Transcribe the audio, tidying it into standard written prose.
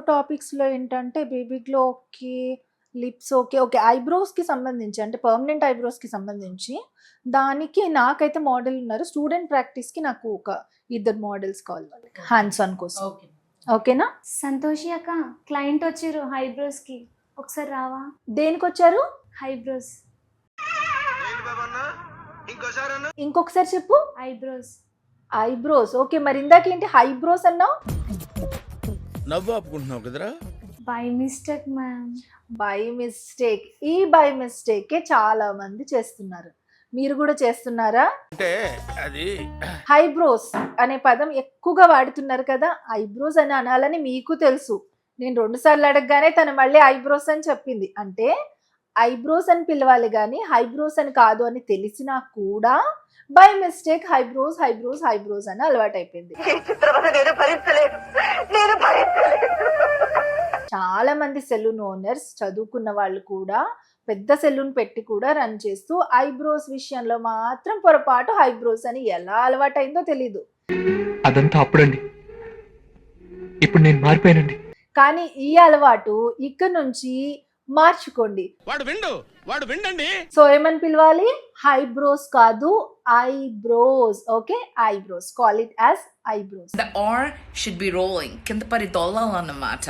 టాపిక్స్‌లో ఏంటంటే baby గ్లోకి, lips okay. Okay. ఐబ్రోస్‌కి సంబంధించి అంటే పర్మనెంట్ ఐబ్రోస్‌కి సంబంధించి దానికి నాకైతే మోడల్ ఉన్నారు. స్టూడెంట్ ప్రాక్టీస్‌కి నాకు ఒక ఇద్దరు మోడల్స్ కావాలి వాళ్ళకి. హ్యాండ్స్ ఆన్ కోసం. ఓకే. ఓకేనా? సంతోషి అక్క క్లయింట్ వచ్చిర్రు హైబ్రోస్ కి, ఒకసారి రావా? దేనికొచ్చారు? హైబ్రోస్. ఇంకొకసారి చెప్పు. ఐబ్రోస్. ఐబ్రోస్. ఓకే. మరి ఇందాకేంటి హైబ్రోస్ అన్నావు? నవ్వు ఆపుకుంటున్నావు కదరా. By mistake ma'am. By mistake. ఈ బై మిస్టేకే చాలా మంది చేస్తున్నారు. మీరు కూడా చేస్తున్నారా? అంటే అది హైబ్రోస్ అనే పదం ఎక్కువగా వాడుతున్నారు కదా. ఐబ్రోస్ అని అనాలని మీకు తెలుసు. నేను 2 సార్లు అడగగానే తను మళ్ళీ ఐబ్రోస్ అని చెప్పింది. అంటే ఐబ్రోస్ అని పిలవాలి కానీ హైబ్రోస్ అని కాదు అని తెలిసినా కూడా by mistake eyebrows eyebrows eyebrows అని అలవాటైపోయింది. చాలా మంది సెలూన్ ఓనర్స్ చదువుకున్న వాళ్ళు కూడా పెద్ద సెలూన్ పెట్టి కూడా రన్ చేస్తూ ఐబ్రోస్ విషయంలో మాత్రం పొరపాటు హైబ్రోస్ అని ఎలా అలవాటైందో తెలీదు. అదంతా అప్పుడండి, ఇప్పుడు నేను మారిపోయానండి. కానీ ఈ అలవాటు ఇక నుంచి మార్చుకోండి. వాడు విండండి. సో ఏమని పిలవాలి? హైబ్రోస్ కాదు, eyebrows. Okay, eyebrows. Call it as eyebrows. The R should be rolling. కింద పడి దొల్లాలన్నమాట.